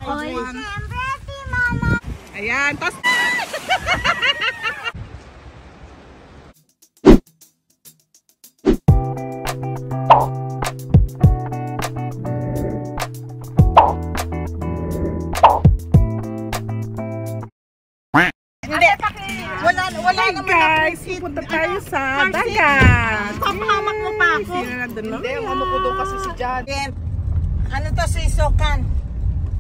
Oy, siyempre si Mama. Ayan, tapos... Wala naman guys, pupunta tayo sa dagat. Papahamak mo pa ako. Hindi, ang ano ko doon kasi si Jan. Ano to, sisukan?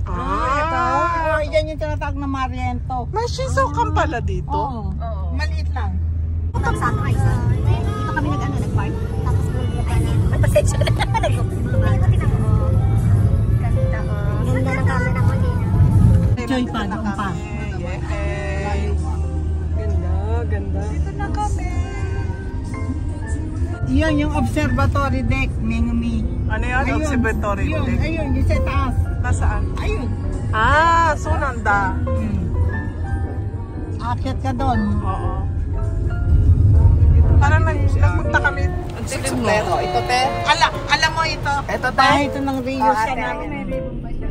Ito. Ah, Yan yung tinatawag na Mariento. may shizukan pala dito. Oo. Maliit lang. Ito sa sunrise. Dito kami nag-park. Tapos ay, pasensya na. Ganda ng camera ko din. Joy pa, pa. Ganda. Dito na kami. Yan yung observatory deck, Mingmi. Ano yan? Observatory deck? Ayun, yung sa taas. Nasaan? Ayun. Ah, so nanda. Akyat ka doon. Oo. Parang nagpunta kami. Explore. Ito te? Alam mo ito. Ito te? Bahay ito ng Rio siya May namin. ribbon pa siya.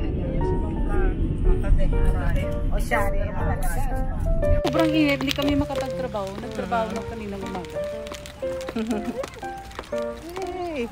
O shari. Sobrang init, hindi kami makapagtrabaho. Nagtrabaho na kanina umaga. Hey.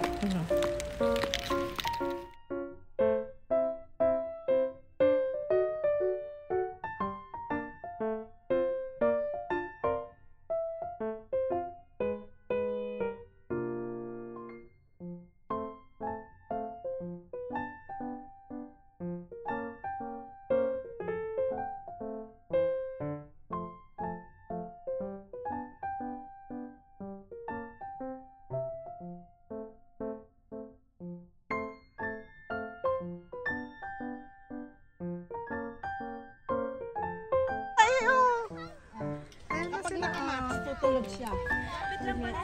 Tutulog siya. Lapit lang pala.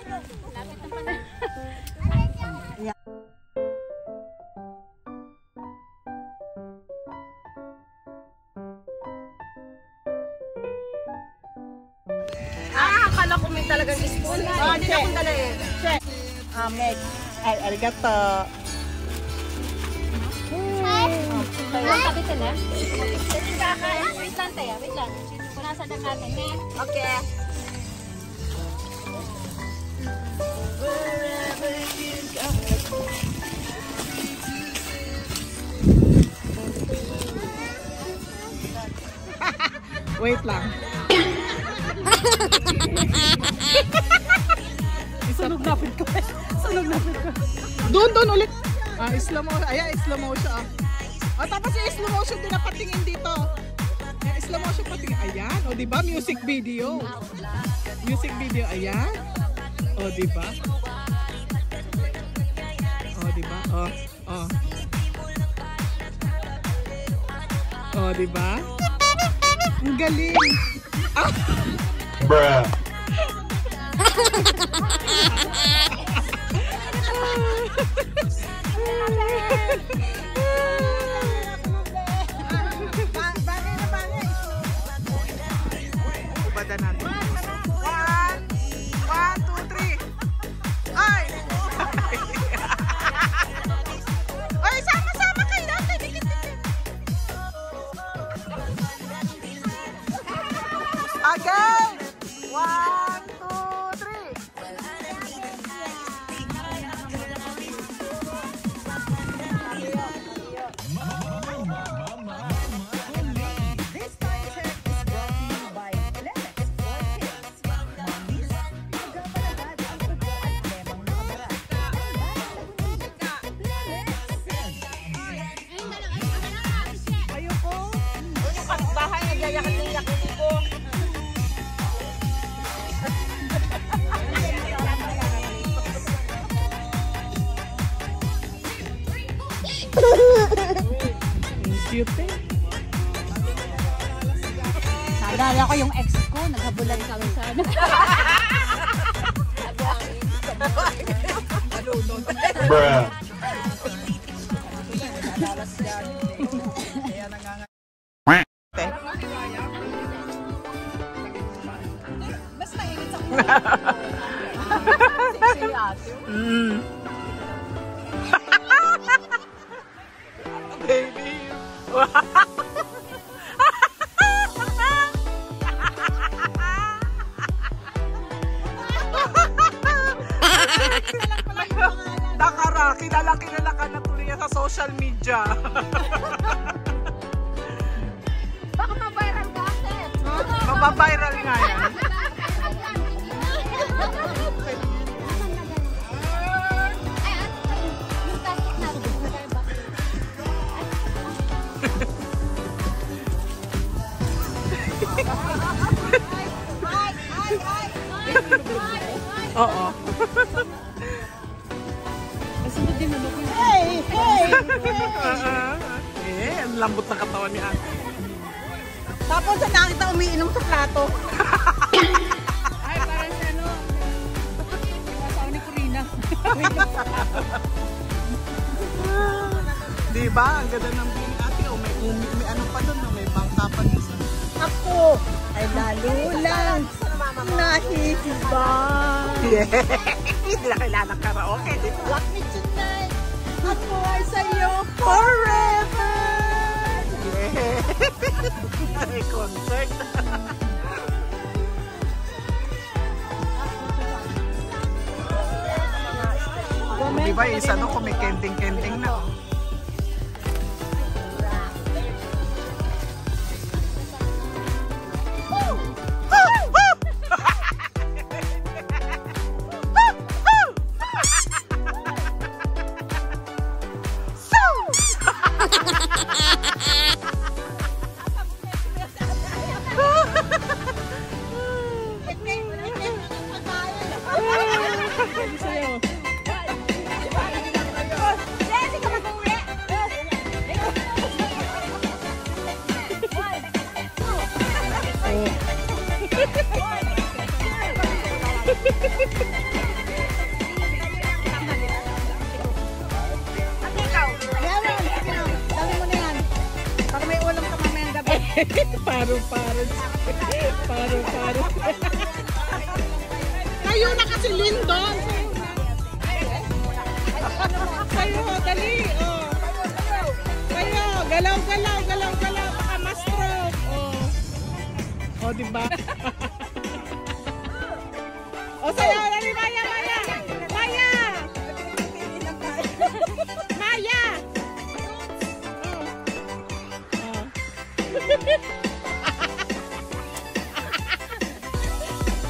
Lapit lang pala. Akala ko may talagang spoon. Hindi na akong dala eh. Meg. Ay, arigato. Tabi sila. Wait lang tayo. Wait lang. Punasan lang natin eh. Okay. Wait lang. Sunog napit ko. Sunog napit ko. Doon ulit. Slow mo. Ayan, slow motion. Tapos yung slow motion din na patingin dito. Yung slow motion patingin. Ayan. O, diba? Music video. Music video. Ayan. O, diba? O, diba? O, diba? Ang galing. Bruh. Ubada natin. 1, 2, 3. Ay! Ay, sama-sama kayo natin. Dikit-dikit. Again! 1, 2, 3. Cute eh. Naalala ko yung ex ko. Naghabulan kami sa ano. Bruh. Mas mainit sa Mm. Nakara, kilala ka na tuloy sa social media. Baka ma-viral ka, Seth. Mababiral nga yan. Yung plastic natin, magkaya ba? Oo. Kasunod din ano ko. Hey! Hey! Ang lambot ng katawan ni ate. Tapos sa nakita umiinom sa plato. Ay, parang sa ano. Yung asawa ni Corina. Diba? Ang ganda ng view ni ate. Oh, may ano pa doon. May bangka pa doon. Ako ay lalo lang nahihiba. Yeah. Hindi na kailangan karaoke. Rock me tonight. Ako ay sa'yo forever. Yeah. May concert. Diba yung isa doon kung may kenting-kenting na. Paro. Kayo na kasi Lindon. Kayo, dali. Oh. Kayo, galaw. Baka ma-stroke. Oh, diba? O, sayo, dali, Maya.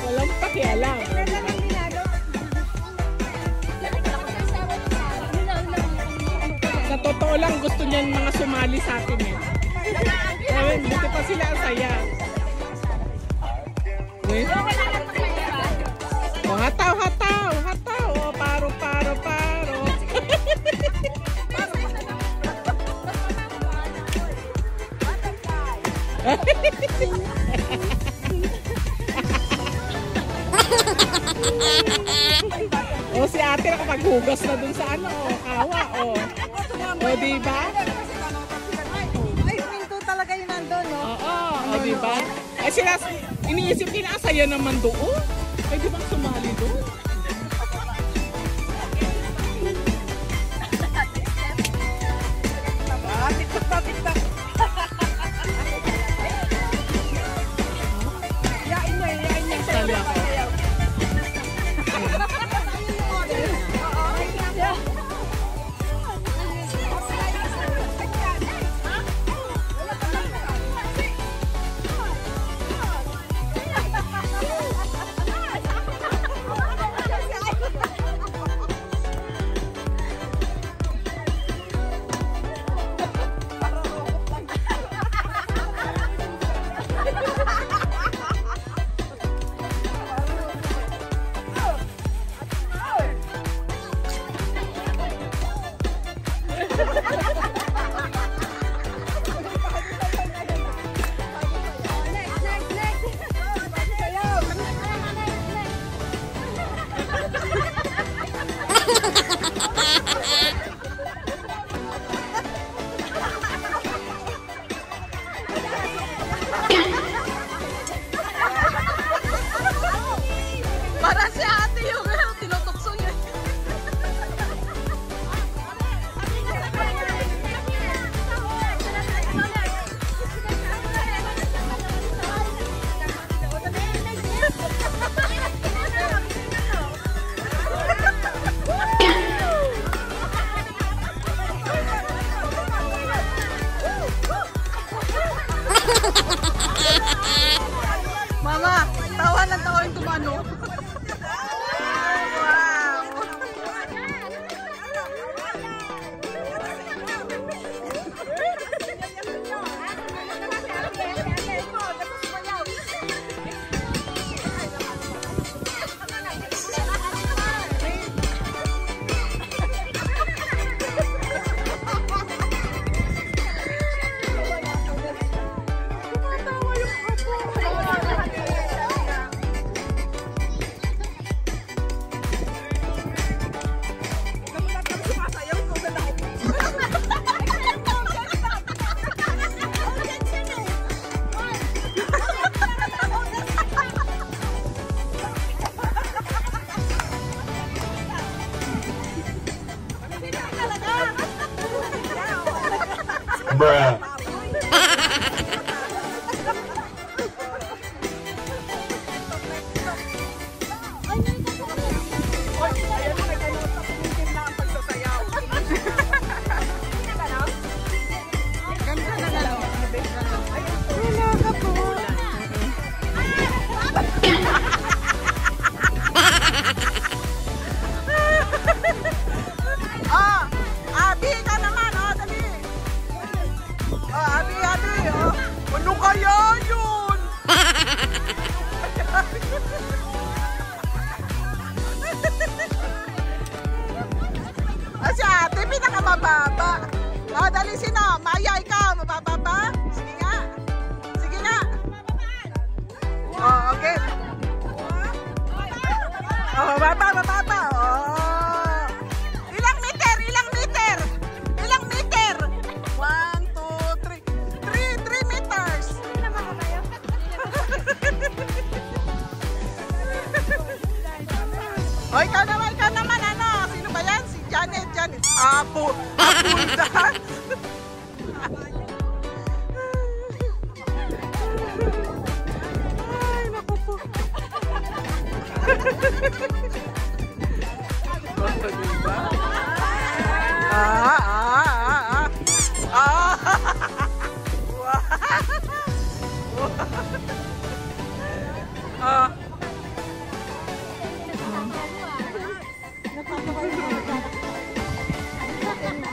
Walang pakialam. Sa totoo lang, gusto niyan mga sumali sa akin eh. Buti pa sila ang saya. O, hataw. O, paro. O, si ate nakapaghugas na dun sa ano, kawa, o. O, diba? Ay, pinto talaga yun nandun, no? Oo, diba? Ay, sila, iniisip nila, saya naman doon. Ay, di ba sumali doon? TikTok. Yain niya. Sala ko. Tawa ng tawa yung tumano. Wow! Bruh. Abi ka naman, dali. Abi, oh. Ano kaya yun? Si ate, pinakamababa. Dali sino, Maya, ikaw, mababa ba? Sige nga. Sige nga. Okay. Mababa. Ilang meter? 1, 2, 3 meters. O, ikaw naman, ano? Sino ba yan? Si Janet. Apo dad. Ay, naku po. Basta diba?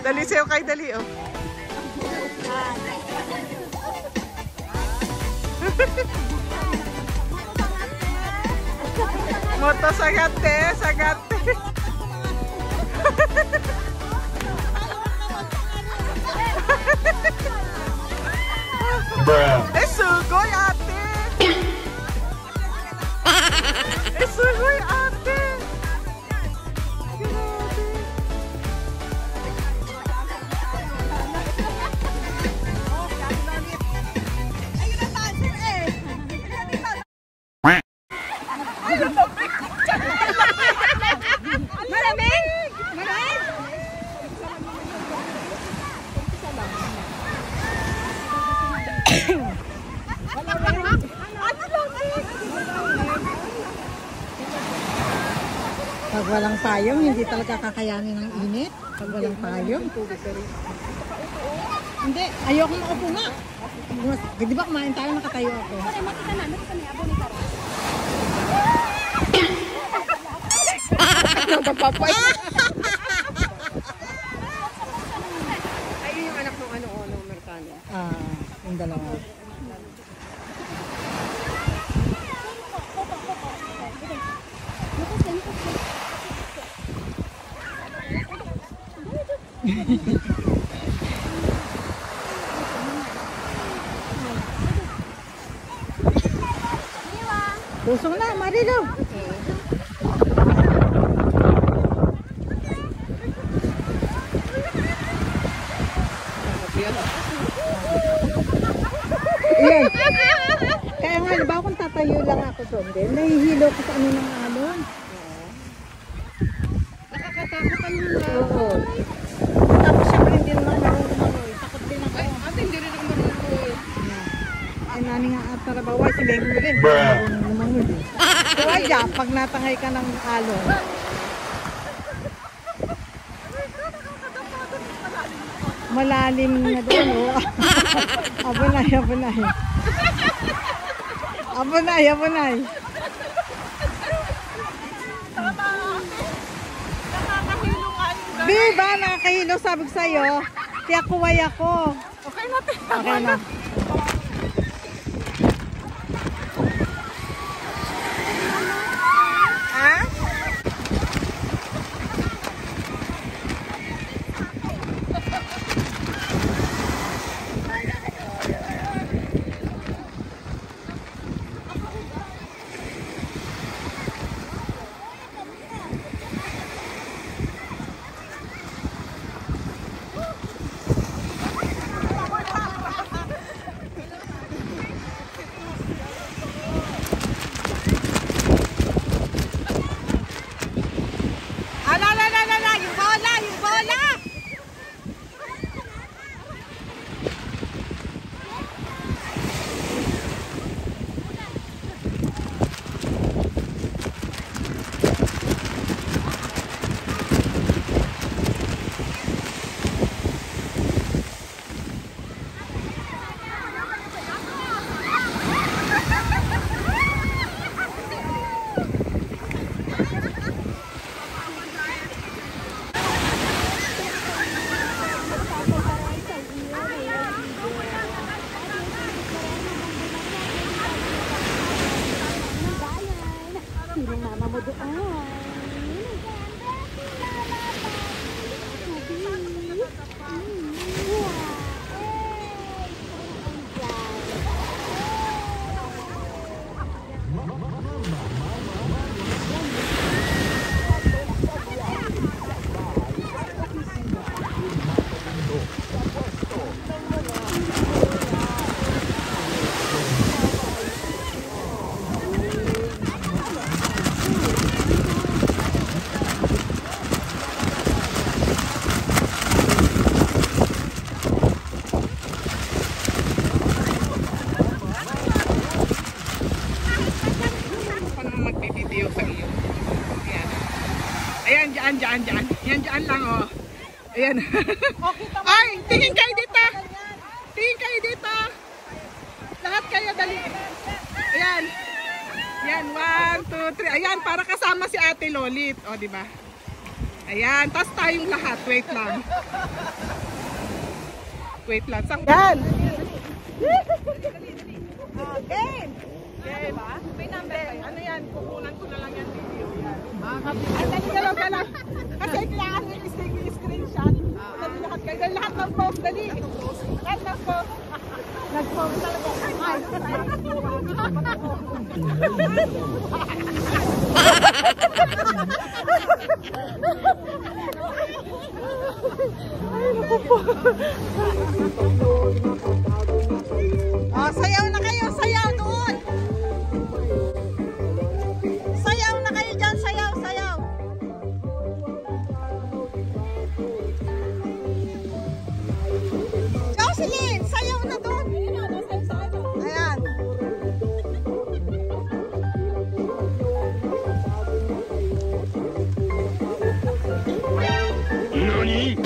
Dali sa'yo kay dali, oh. Moto sagate. Bruh. Sugoy ate. Sugoy ate. Pag walang payong, hindi talaga kakayanin ng init. Pag walang payong. Hindi, ayoko makaupo nga. Di ba kumain tayo, nakatayo ako. Ayun yung anak ng ano, Amerikano. Yung dalawa. Lusong na, Marilu. Yan. Kaya nga, diba kung tatayo lang ako doon din, nahihilo ko sa ano ng alon. Nakakatakot ang mga. Oo. Tapos syempre hindi naman marunong mangoy. Takot din ako. Ay, ate, hindi rin ako marunong. Ay, nani nga at tarabawa, si Beng mo rin. Bruh. Marunong mangoy. Kaya dyan, pag natangay ka ng alon, malalim na doon, oh. Abunay. Abunay. Viva, nakakahilo, sabi ko sa'yo. Kaya kuway ako. Okay na, te. Okay na. Ha? Yung bola! Ayan, dyan. Yan, dyan lang, oh. Ayan. Ay, tingin kayo dito. Tingin kayo dito. Lahat kayo, dali. Ayan. Ayan, 1, 2, 3. Ayan, para kasama si Ate Lolit. O, diba? Ayan, tas tayong lahat. Wait lang. Wait lang. Yan. Game. Game. May number ba? Ano yan? Kukunan ko na lang yan video. Ay, dali ka lang. Kasi kailangan mo yung screenshot. Dali lahat kayo. Dali lahat ng post. Dali. Lahat ng post. Nag-post talaga. Ay, naku po. Oh, sayaw na kayo. Sayaw doon. Sayaw na kayo dyan. Sayaw, sayaw. Jocelyn, sayaw na doon. Ayan. NANI?!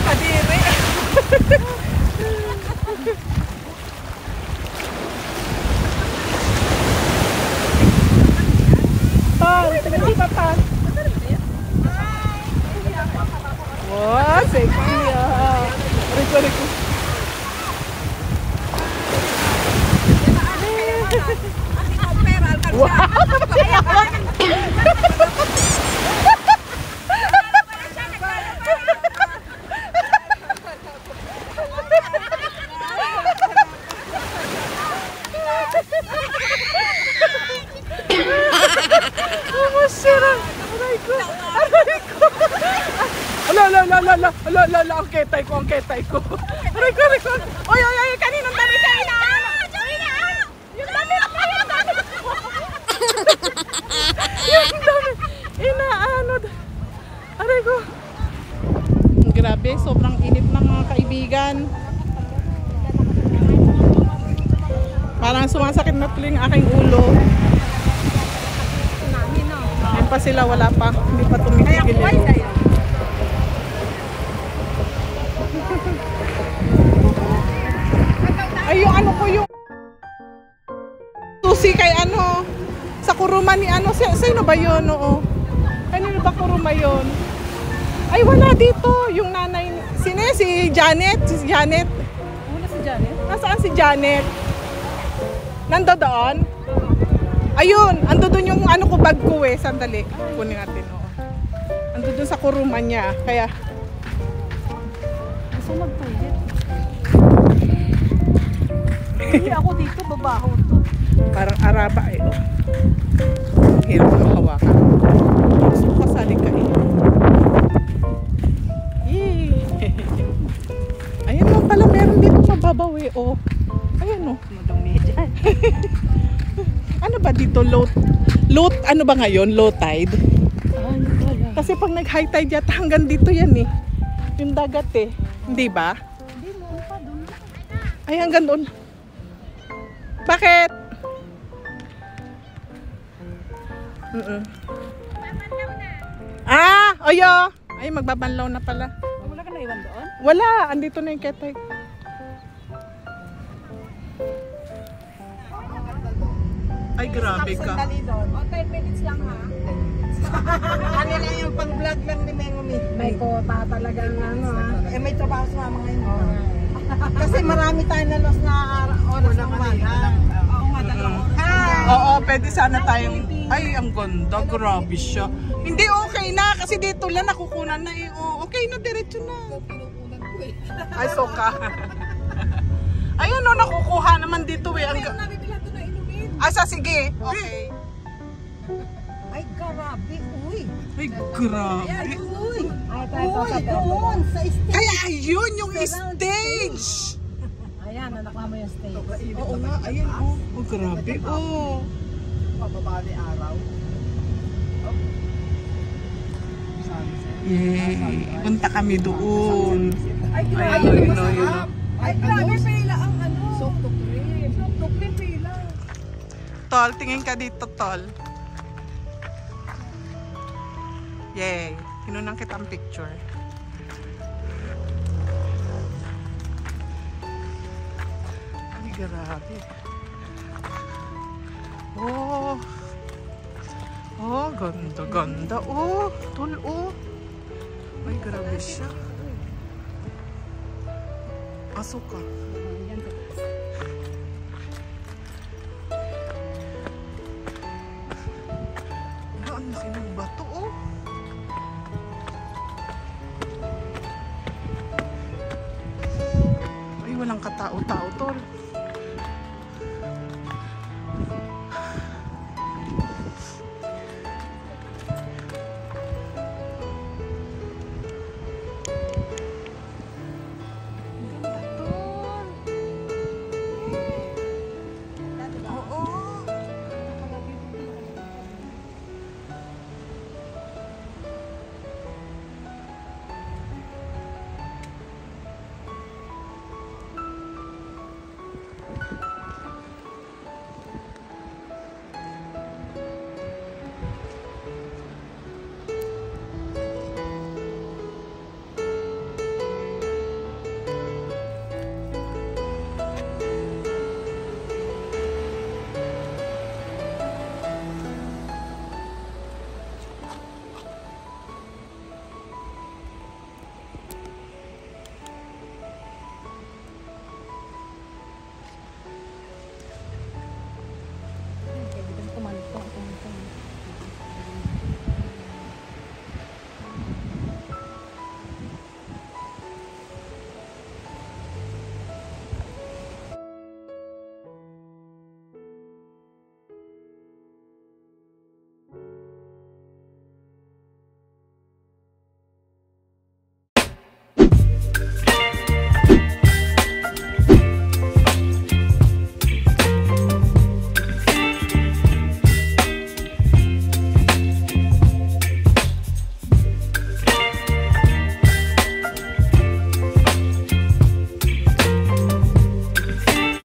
Kadiri. Tol, tingnan pa pa. Wow, sexy ah. Rico, Rico. Ala, ang ketay ko. Aray ko. Oy, kaninong damit na inaano? Yung damit ko. Yung damit. Inaano. Aray ko. Grabe, sobrang init ng mga kaibigan. Parang sumasakit na tuloy ang aking ulo. Ngayon pa sila, wala pa. Hindi pa tumitigil yun. Ay, yung ano ko yung susi kay ano sa kuruma ni ano, sino ba yun? Oo. Kanino ba kuruma yun? Ay, wala dito. Yung nanay, si Janet? Si Janet? Wala si Janet? Nasaan si Janet? Nando doon? Ayun, ando doon yung ano ko, bag ko eh. Sandali, kunin natin. Oo. Ando doon sa kuruma niya. Kaya Gusto mag-toilet. Hindi ako dito, babaho to. parang araba eh. Oh. Hirap na hawakan. Gusto ko kasali ka eh. Yay! Ayan mo pala, meron dito mababaw eh. Oh. Ayan oh. Madumi dyan. Ano ba dito? Low, ano ba ngayon? Low tide? Ay, wala. Kasi pag nag-high tide yata hanggang dito yan eh. Yung dagat eh. Hindi ba? Hindi mo pa doon. Ay, hanggang doon. Bakit? Oyo! Ay, magbabanlaw na pala. Wala ka naiwan doon? Wala! Andito na yung ketay. Ay, grabe ka. O, 10 minutes lang ha. Ano lang yung pang-vlog lang ni Mengumi. May kota talagang ano ha. Eh, may trabaho sa mama ngayon. Kasi marami tayong nalos na oras ng umaga. Oo, madalang oras. Hi! Oo, pwede sana tayong... Ay, ang ganda. Grabe siya. Hindi okay na kasi dito lang nakukunan na eh. Oh, okay na, diretso na. Ay, soka. Ayun o, nakukuha naman dito eh. Asa, sige. Okay. Ay, grabe. Uy. Ay, grabe. Uy. Uy, doon sa stage. Kaya ayun yung stage. Ayan, nakuha mo yung stage. Oo nga, ayun oh. Oh, grabe oh. Pababali araw. Yay. Punta kami doon. Ay, Ayun, ayun. Ay, grabe pila ang ano. Sok-tok rin. Sok-tok rin pila. Tol, tingin ka dito, Tol. Yay. Kinunang kitang picture. Ay, grabe. Oh. Oh, ganda, ganda. Oh, Tol, oh. Ay, grabe siya. Pasok ka. Ang laki ng bato, oh. Ay, walang katao-tao, Tol.